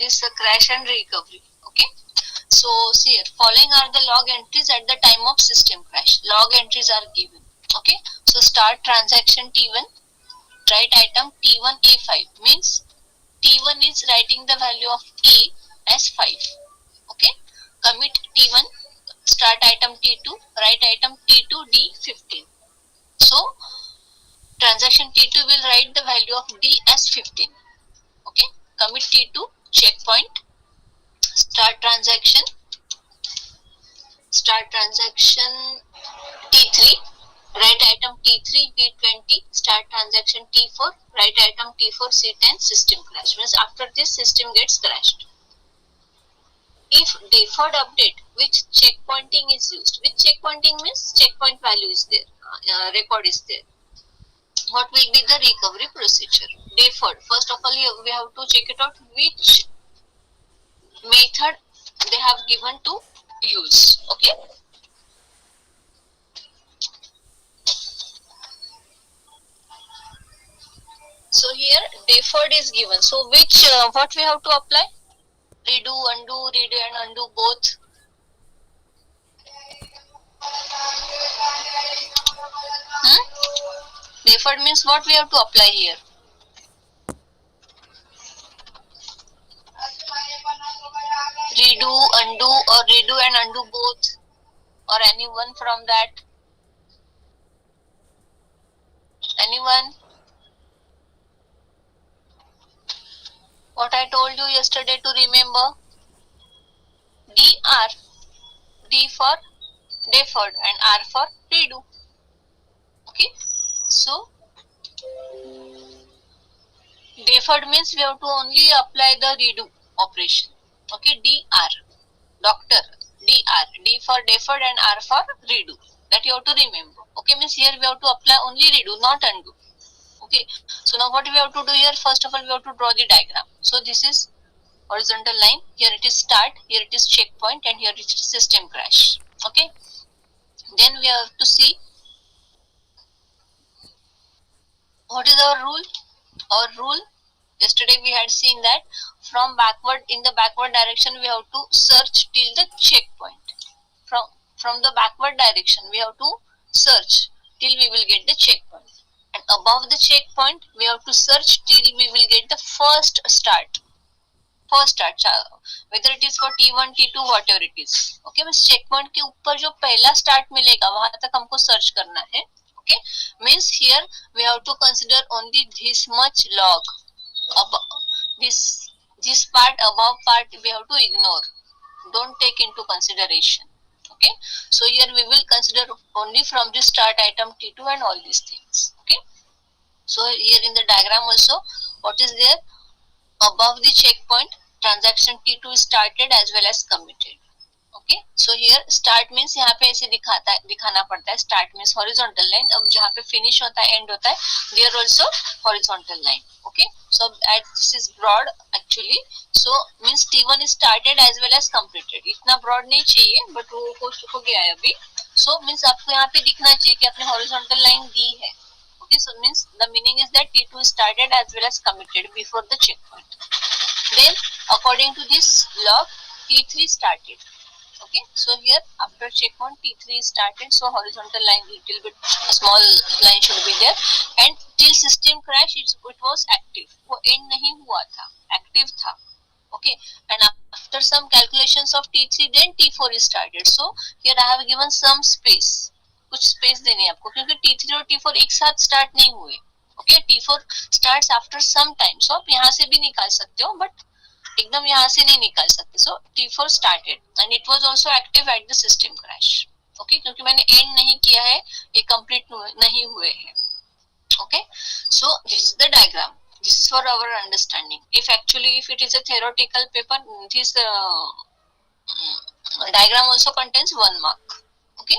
this crash and recovery. Okay, so see here, following are the log entries at the time of system crash. Log entries are given. Okay, so start transaction T1, write item T1 A5, means T1 is writing the value of A as 5. Okay, commit T1, start item T2, write item T2 D15. So transaction T2 will write the value of D as 15. Okay, commit T2, checkpoint, start transaction T3, write item T3 D20, start transaction T4, write item T4 C10, system crash. Means after this system gets crashed. If deferred update, which checkpointing is used? Which checkpointing means checkpoint value is there, record is there. What will be the recovery procedure? Deferred. First of all, we have to check it out which method they have given to use. Okay. So here deferred is given. So which what we have to apply? Redo, undo, redo and undo both. Deferred means what we have to apply here? Redo, undo, or redo and undo both, or any one from that. Anyone? What I told you yesterday to remember? DR. D for deferred and R for redo. Okay. So deferred means we have to only apply the redo operation. Okay. DR. Doctor. DR. D for deferred and R for redo. That you have to remember. Okay. Means here we have to apply only redo, not undo. Okay. So now what we have to do here? First of all, we have to draw the diagram. So this is horizontal line. Here it is start. Here it is checkpoint, and here it is system crash. Okay. Then we have to see what is our rule. Our rule, yesterday we had seen that from backward, in the backward direction we have to search till the checkpoint. From the backward direction we have to search till we will get the checkpoint, and above the checkpoint we have to search till we will get the first start, whether it is for T1 T2 whatever it is. Okay, means checkpoint के ऊपर जो पहला start मिलेगा वहां तक हमको search करना है. Okay, means here we have to consider only this much log. This part, above part we have to ignore. Don't take into consideration. Okay, so here we will consider only from the start item T2 and all these things. Okay, so here in the diagram also what is there? Above the checkpoint, transaction T2 is started as well as committed. Okay, so here start means यहाँ पे ऐसे दिखाना पड़ता है. Start means horizontal line. अब जहाँ पे finish होता है, end होता है, there also horizontal line. Okay, so as this is broad actually, so means T1 is started as well as completed. इतना broad नहीं चाहिए, but वो हो गया है अभी. So means आपको यहाँ पे दिखना चाहिए कि आपने horizontal line दी है. Okay, so means the meaning is that T2 is started as well as committed before the checkpoint. Then according to this log, T3 started. Okay, so here after checkpoint T3 is started, so horizontal line little bit small line should be there, and till system crash it was active. वो end नहीं हुआ था, active था. Okay, and after some calculations of T3 then T4 is started. So here I have given some space. कुछ space देनी है आपको, क्योंकि T3 और T4 एक साथ स्टार्ट नहीं हुए. Okay, T4 starts after some time. So आप यहाँ से भी निकाल सकते हो, बट एकदम यहाँ से नहीं निकाल सकते. सो T4 started and it was also active at the system crash. Okay, क्योंकि मैंने एंड नहीं किया है, ये कंप्लीट नहीं हुए हैं. Okay, so this is the diagram. This is for our understanding. If it is a theoretical paper, this diagram also contains 1 mark. Okay.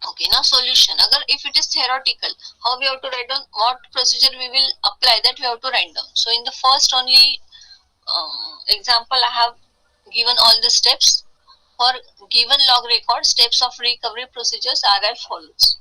Okay, now solution. Agar if it is theoretical, how we have to write down, what procedure we will apply, that we have to write down. So in the first only example I have given all the steps. For given log record, steps of recovery procedures are as follows.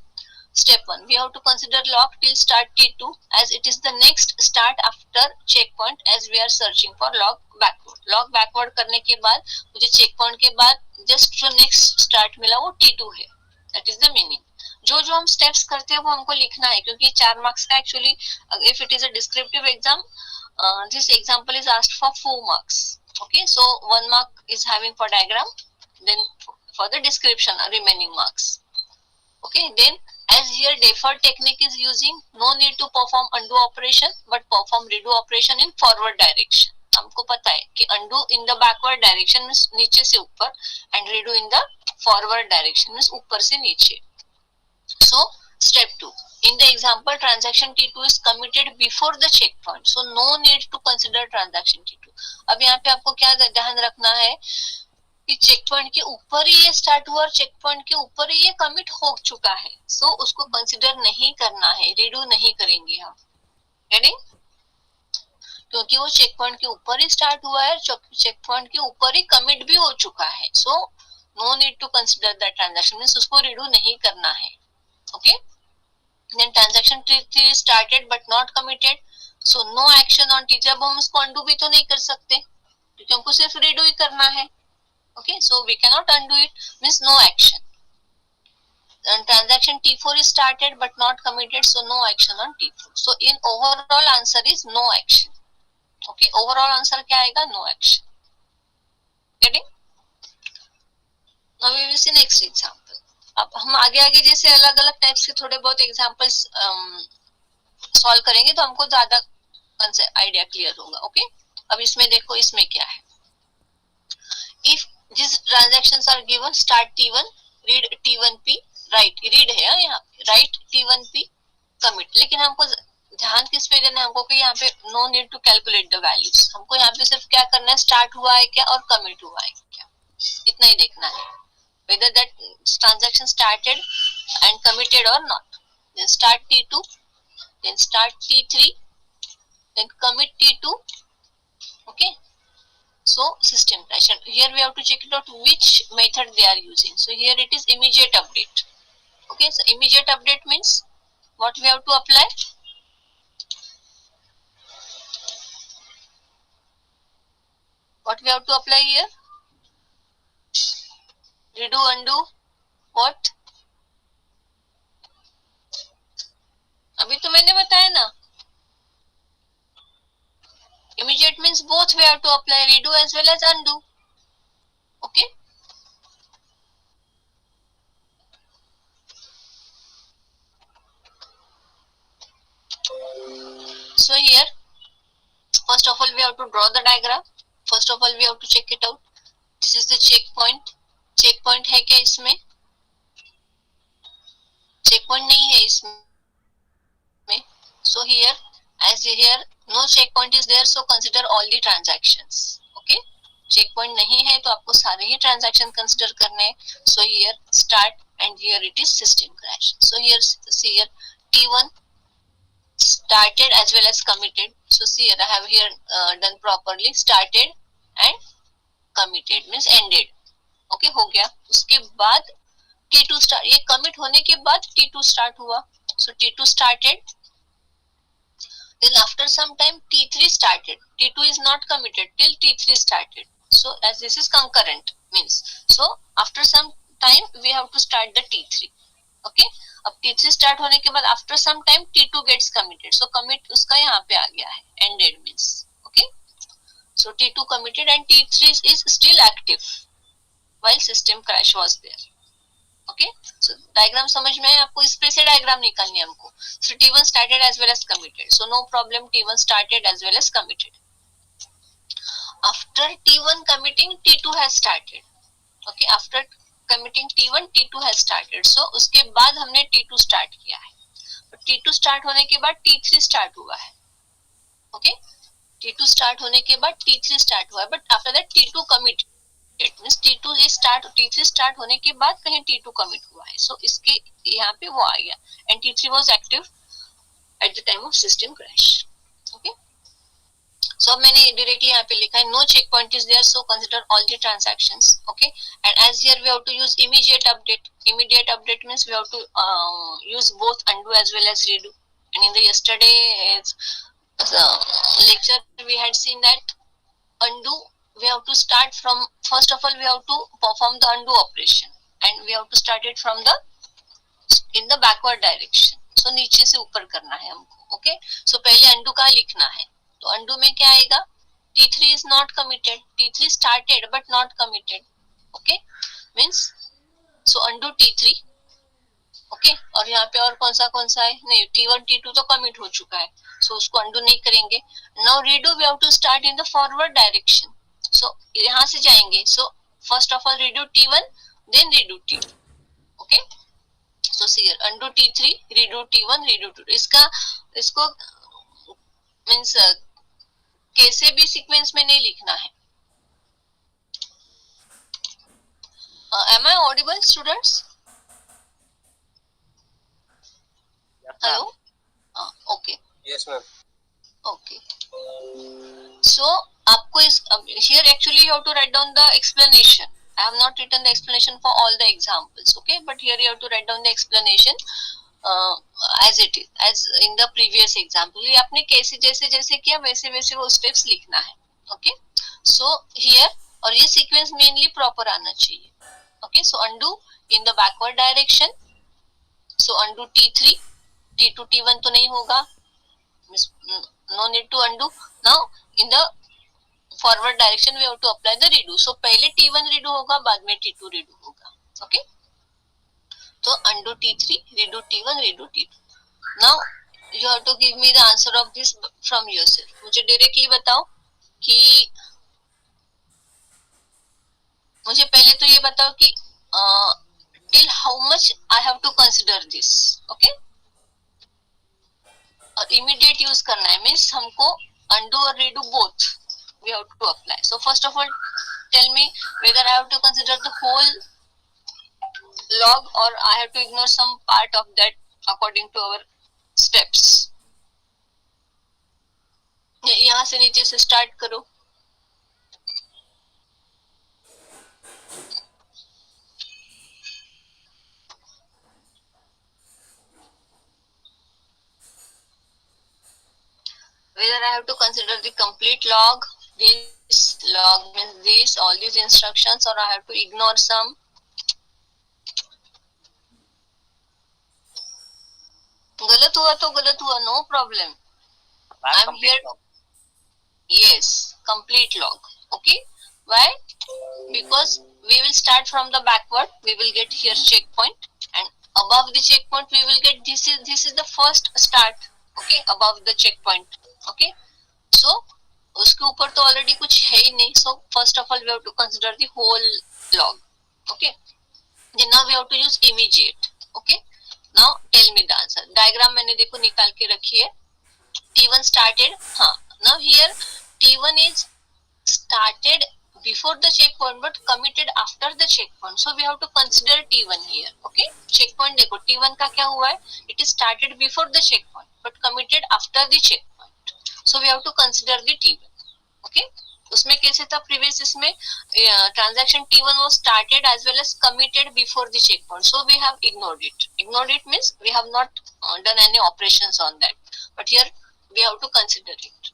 Step 1, we have to consider lock till start T2 as it is the next start after checkpoint as we are searching for log backward. Log backward करने के बाद मुझे checkpoint के बाद just जो next start मिला वो T2 है. That is the meaning. जो जो हम steps करते हैं वो हमको लिखना है क्योंकि 4 marks का actually if it is a descriptive exam, this example is asked for 4 marks. Okay, so 1 mark is having for diagram, then for the description remaining marks. Okay, then as here deferred technique is using, no need to perform undo operation but perform redo operation in forward direction. हमको पता है कि undo in the backward direction means नीचे से ऊपर and redo in the forward direction means ऊपर से नीचे. So step 2, in the example transaction T2 is committed before the checkpoint, so no need to consider transaction T2. अब यहाँ पे आपको क्या ध्यान रखना है कि चेक पॉइंट के ऊपर ही ये स्टार्ट हुआ और चेक पॉइंट के ऊपर ही ये कमिट हो चुका है, सो उसको कंसिडर नहीं करना है, रीडू नहीं करेंगे हम. गेटिंग? क्योंकि वो चेक पॉइंट के ऊपर ही स्टार्ट हुआ है, चेक पॉइंट के ऊपर ही कमिट भी हो चुका है, so no need to consider that transaction means उसको रीडू नहीं करना है. Okay, then transaction T3 started but not committed, so no action on T3. अब हम उसको अंडू भी तो नहीं कर सकते क्योंकि हमको सिर्फ रीडू ही करना है. Okay, so we cannot undo it, means no action. And transaction T4 is started but not committed, so no action on T4. So in overall answer is no action. Okay, overall answer क्या आएगा? No action. Getting? Now we will see next example. अब हम आगे आगे जैसे अलग अलग types के थोड़े बहुत एग्जांपल्स सॉल्व करेंगे तो हमको ज्यादा आइडिया क्लियर होगा. ओके, अब इसमें देखो इसमें क्या है. If these transactions are given, start T1, read T1P, write, read है यहाँ पे, write T1P, commit. लेकिन हमको ध्यान किस पे देना है, हमको कि यहाँ पे no need to calculate the values, हमको यहाँ पे सिर्फ क्या करना है, start हुआ है क्या और commit हुआ है क्या, इतना ही देखना है, whether that transaction started and committed or not. Then start T2, then start T3, then commit T2. Okay, so system crash, and here we have to check it out which method they are using. So here it is immediate update. Okay, so immediate update means what we have to apply? What we have to apply here? Redo, undo, what? अभी तो मैंने बताया ना. Immediate means both we have to apply, redo as well as undo. Okay. So here, first of all we have to draw the diagram. First of all we have to check it out. This is the checkpoint. Checkpoint है क्या इसमें? Checkpoint नहीं है इसमें. So here, as here no checkpoint is there, so consider all the transactions. Okay, checkpoint नहीं है तो आपको सारे ही transaction consider करने हैं. So here start and here it is system crash. So here see here T1 started as well as committed. So see here I have here done properly, started and committed means ended. Okay, हो गया. उसके बाद T2 start, ये commit होने के बाद T2 start हुआ. So T2 started. Then after some time T3 started. T2 is not committed till T3 started. So as this is concurrent means, so after some time we have to start the T3. Okay, अब T3 start होने के बाद after some time T2 gets committed. So commit उसका यहाँ पे आ गया है, ended means. Okay, so T2 committed and T3 is still active while system crash was there. Okay, so diagram समझ में है आपको, इस पे से diagram निकालनी है हमको. So T1 started as well as committed, so no problem, T1 started as well as committed. After T1 committing, T2 has started. Okay, after committing T1, T2 has started. So उसके बाद हमने T2 start किया है. But T2 start होने के बाद T3 start हुआ है. Okay, T2 start होने के बाद T3 start हुआ है, but after that T2 committed. Means T2 is start, T3 start होने के बाद कहीं T2 commit हुआ है, so इसके यहाँ पे वो आ गया, and T3 was active at the time of system crash. Okay, So अब मैंने directly यहाँ पे लिखा है no checkpoint is there, so consider all the transactions. Okay, and as here we have to use immediate update. Immediate update means we have to use both undo as well as redo. And in the yesterday lecture we had seen that undo, we have to start from, first of all we have to perform the undo operation, and we have to start it from the in the backward direction. So नीचे से ऊपर करना है हमको. Okay, so पहले undo का लिखना है. तो undo में क्या आएगा? T3 is not committed. T3 started but not committed. Okay, means so undo T3. Okay और यहाँ पे और कौन सा है? नहीं, T1 T2 तो कमिट हो चुका है, सो उसको अंडू नहीं करेंगे. Now redo we have to start in the forward direction. So यहाँ से जाएंगे. So first of all redo T1 then redo T2. Okay, so see here undo T3 redo T1 redo T2. इसको means कैसे भी sequence में नहीं लिखना है. Am I audible students? Hello? Okay. Yes, ma'am. Okay. So, आपको इस here actually you have to write down the explanation. I have not written the explanation for all the examples. Okay, but here you have to write down the explanation as it is, as in the previous example. ये आपने कैसे जैसे किया वैसे वैसे वो steps लिखना है. Okay. So here और ये sequence mainly proper आना चाहिए. Okay. So undo in the backward direction. So undo T3. T2 T1 तो नहीं होगा, no need to undo. Now in the forward direction we have to apply the redo. So पहले T1 redo होगा, बाद में T2 redo होगा. Okay, तो undo T3 redo T1 redo T2. Now you have to give me the answer of this from yourself. मुझे directly बताओ कि मुझे पहले तो ये बताओ कि till how much I have to consider this. Okay, और इमीडिएट यूज करना है मीन्स हमको undo और redo both we have to apply. So first of all tell me whether I have to consider the whole log or I have to ignore some part of that according to our steps. यहाँ से नीचे से start करो. Whether I have to consider the complete log, this log means this, all these instructions, or I have to ignore some. गलत हुआ तो गलत हुआ, no problem. I'm here. Yes, complete log. Okay, why? Because we will start from the backward. We will get here checkpoint, and above the checkpoint we will get this is the first start. Okay, above the checkpoint. Okay, so उसके ऊपर तो already कुछ है ही नहीं. So first of all we have to consider the whole log. Okay, then now we have to use immediate. Okay, now tell me the answer. Diagram मैंने देखो निकाल के रखी है. T1 started. हाँ, now here T1 is started before the checkpoint but committed after the checkpoint. So we have to consider T1 here. Okay, checkpoint देखो T1 का क्या हुआ है? It is started before the checkpoint but committed after the checkpoint. So we have to consider the T1. Okay, उसमें कैसे था previous इसमें transaction T1 was started as well as committed before the checkpoint. So we have ignored it. Ignored it means we have not done any operations on that. But here we have to consider it.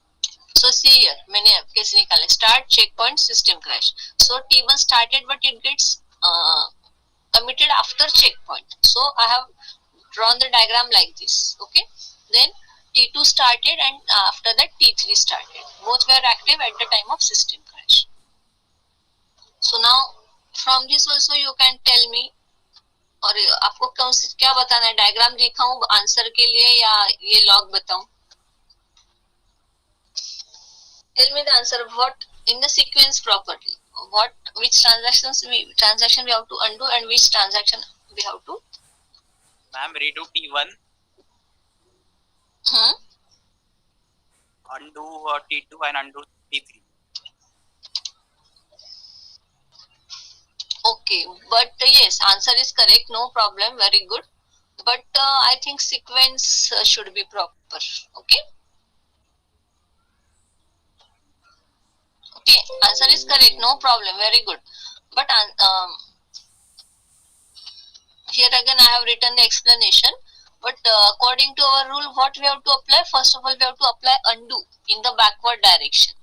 So see here मैंने कैसे निकाला, start checkpoint system crash. So T1 started but it gets committed after checkpoint. So I have drawn the diagram like this. Okay, then T2 started and after that T3 started. Both were active at the time of system crash. So now from this also you can tell me, और आपको क्या बताना है, diagram दिखाऊं answer के लिए या ये लॉग बताऊं? Tell me the answer of what in the sequence properly. Which transaction we have to undo and which transaction we have to? Ma'am, redo T1. Undo T2 and undo T3. Okay, but yes, answer is correct. No problem. Very good. But I think sequence should be proper. Okay. answer is correct, no problem, very good. But here again I have written the explanation. But according to our rule, what we have to apply? First of all, we have to apply undo in the backward direction.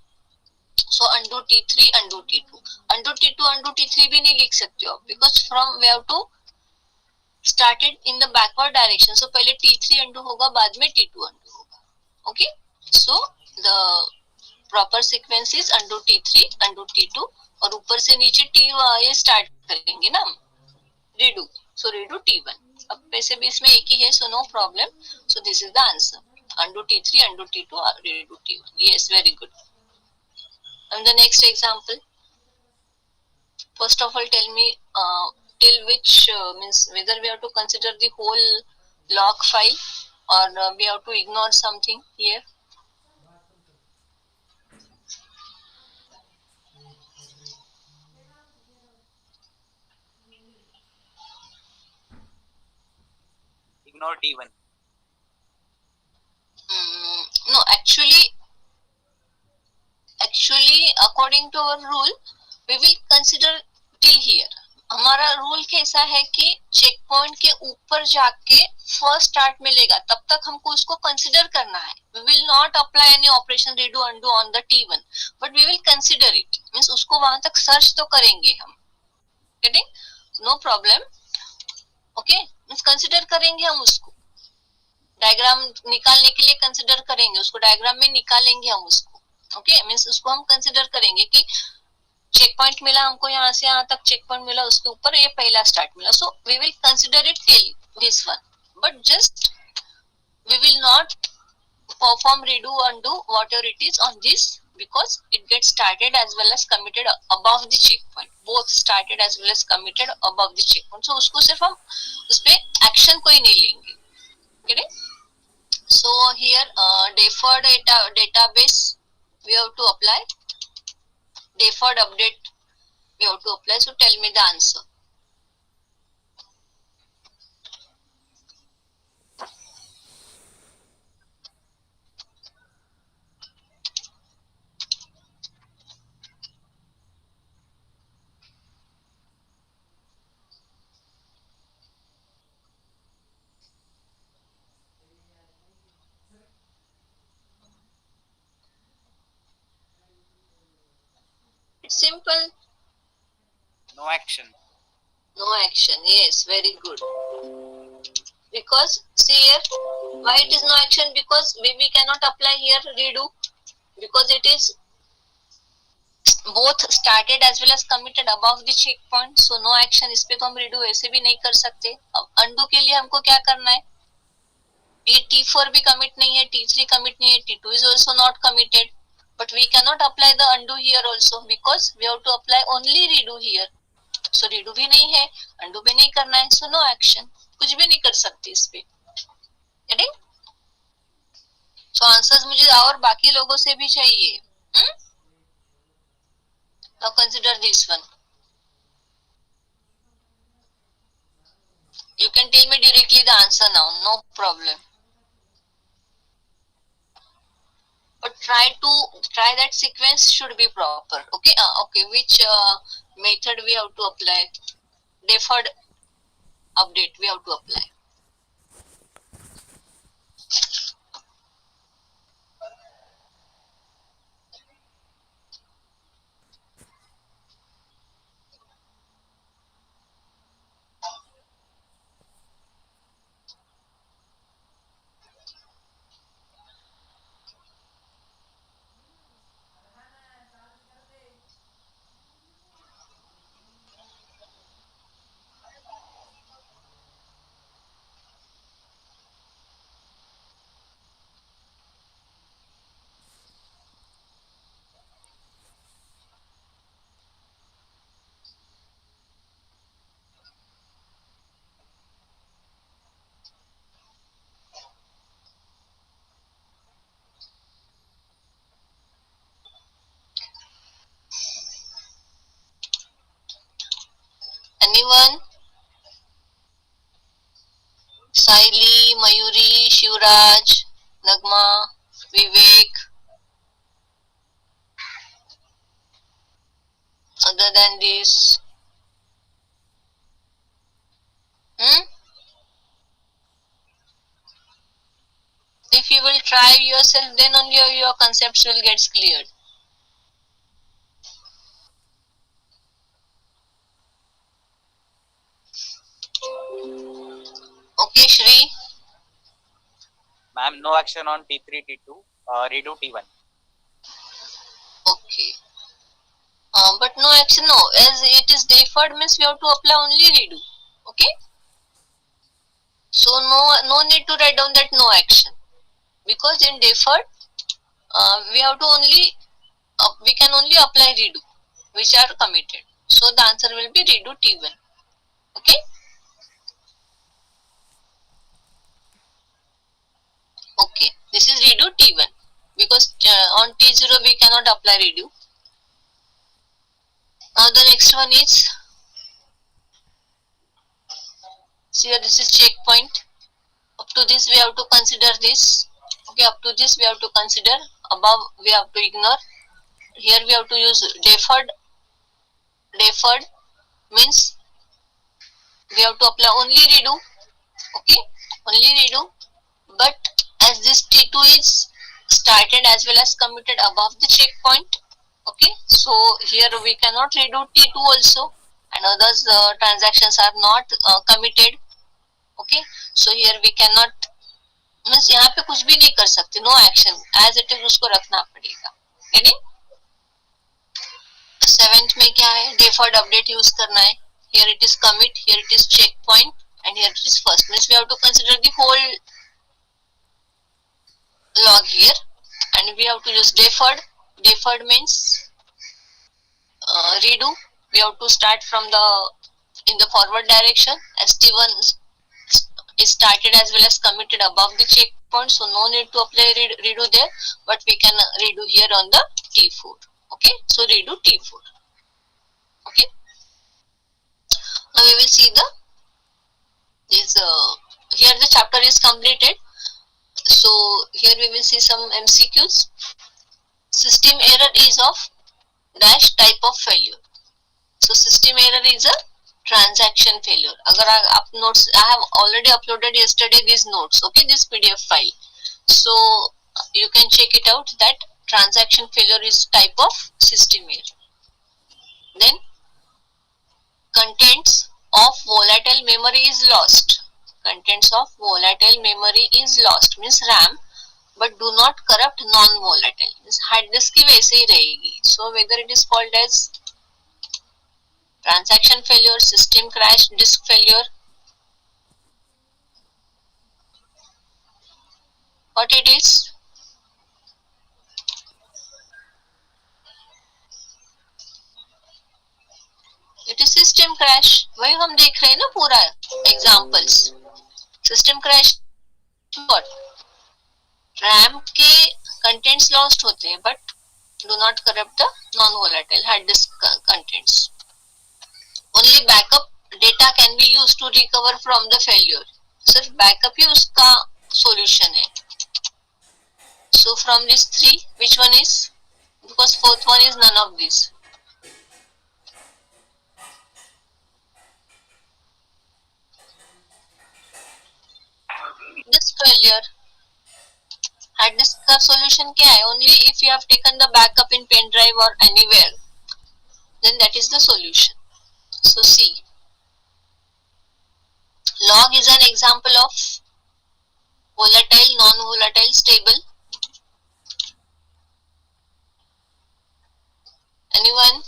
So undo T3, undo T2. Undo T2, undo T3 भी नहीं लिख सकते हो, because from we have to started in the backward direction. So पहले T3 undo होगा, बाद में T2 undo होगा. Okay? So the proper sequence is undo T3, undo T2 और ऊपर से नीचे T ये start करेंगे ना, redo. So redo T1. अब वैसे भी इसमें एक ही है, so no problem. So this is the answer. Undo T3, undo T2, redo T1. Yes, very good. And the next example. First of all, tell me till which means whether we have to consider the whole log file or we have to ignore something here. Ignore T1. No, actually according to our rule we will consider till here. हमारा rule कैसा है कि check point के ऊपर जाके first start मिलेगा, तब तक हमको उसको कंसिडर करना है. We will not apply any operation redo undo on the T1, but we will consider it. Means उसको वहां तक सर्च तो करेंगे हम. Getting? No problem. Okay, means consider करेंगे हम उसको. डायग्राम निकालने के लिए कंसिडर करेंगे उसको, डायग्राम में निकालेंगे हम उसको. ओके, मींस उसको हम कंसिडर करेंगे कि चेक पॉइंट मिला हमको, यहाँ से यहाँ तक चेक पॉइंट मिला, उसके ऊपर ये पहला स्टार्ट मिला. So we will consider it till this one, but just we will not perform redo undo whatever it is on this, because it gets started as well as committed above the checkpoint. Both started as well as committed above the checkpoint. So उसको सिर्फ हम उसपे action कोई नहीं लेंगे. Okay? So here deferred database we have to apply. Deferred update we have to apply. So tell me the answer. It's simple. No action. No action. Yes, very good. Because see here, why it is no action? Because we cannot apply here redo, because it is both started as well as committed above the checkpoint. So no action. इस पे तो हम redo ऐसे भी नहीं कर सकते. अब undo के लिए हमको क्या करना है? ये T4 भी commit नहीं है, T3 commit नहीं है, T2 is also not committed. But we cannot apply the undo here also, because we have to apply only redo here. So redo भी नहीं है, undo भी नहीं करना है. So no action. कुछ भी नहीं कर सकते इस पे. Getting? So answers मुझे और बाकी लोगों से भी चाहिए. Now consider this one. You can tell me directly the answer now, no problem. But try that sequence should be proper. Okay, okay. Which method we have to apply? Deferred update we have to apply. Anyone? Saili, Mayuri, Shivraj, Nagma, Vivek. than this. If you will try yourself, then only your concepts will get cleared. Okay, Shri. Ma'am, no action on T3, T2. Redo T1. Okay. But no action, no. As it is deferred means we have to apply only redo. Okay. So no need to write down that no action, because in deferred we have to only we can only apply redo which are committed. So the answer will be redo T1. Okay. Okay. This is redo T1 because on T0 we cannot apply redo. Now the next one is, see here, this is checkpoint. Up to this we have to consider this. Okay, up to this we have to consider. Above we have to ignore. Here we have to use deferred. Deferred means we have to apply only redo. Okay, only redo. But as this T2 is started as well as committed above the checkpoint, okay, so here we cannot redo T2 also, and others transactions are not committed. Okay, so here we cannot, means यहाँ पे कुछ भी नहीं कर सकते, no action as it is उसको रखना पड़ेगा. यानी 7th में क्या है, deferred update यूज करना है. Here it is commit, here it is checkpoint, and here it is first. Means we have to consider the whole log here, and we have to use deferred. Deferred means redo. We have to start from the in the forward direction. ST1 is started as well as committed above the checkpoint, so no need to apply redo there, but we can redo here on the T4. Okay, so redo T4. Okay, now we will see the this here the chapter is completed. So here we will see some MCQs. System error is of dash type of failure. So system error is a transaction failure. अगर आप notes, I have already uploaded yesterday these notes. Okay, this PDF file. So you can check it out that transaction failure is type of system error. Then contents of volatile memory is lost. Contents of volatile memory is lost means RAM, but do not corrupt non-volatile. Means hard disk की वैसे ही रहेगी. So whether it is called as transaction failure, system crash, disk failure, what it is? It is system crash. वही हम देख रहे हैं ना पूरा examples. System crash what? RAM के contents lost होते हैं, but do not corrupt the non-volatile hard disk contents. Only backup data can be used to recover from the failure. सिर्फ backup ही उसका solution है. So from these three, which one is? Because fourth one is none of these. Disk failure. Hard disk का solution क्या है? Only if you have taken the backup in pen drive or anywhere, then that is the solution. So see, log is an example of volatile, non-volatile, stable. Anyone?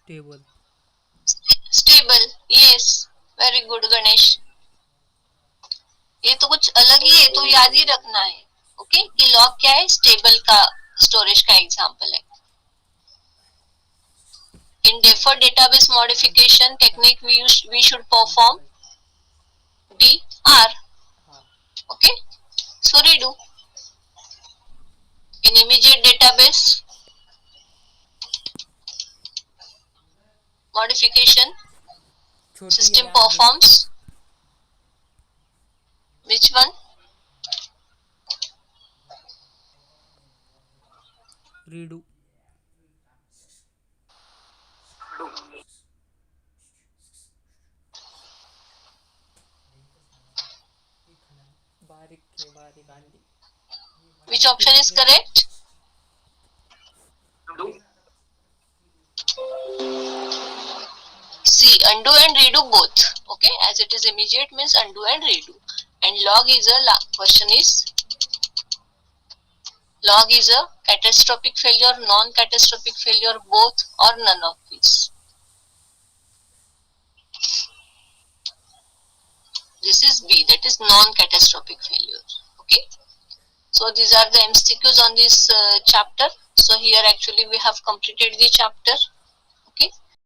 Stable. Stable. Yes. Very good, Ganesh. ये तो कुछ अलग ही है, तो याद ही रखना है. Okay, कि लॉग क्या है? स्टेबल का स्टोरेज का एग्जांपल है. In deferred database modification technique, we should perform DR. Okay, so redo. In immediate database modification, system performs which one? redo. बारीक आंधी. Which option is correct? See, undo and redo both. Okay, as it is immediate means undo and redo. And log is a question is log is a catastrophic failure, non-catastrophic failure, both or none of these. This is B, that is non-catastrophic failure. Okay. So these are the MCQs on this chapter. So here actually we have completed the chapter.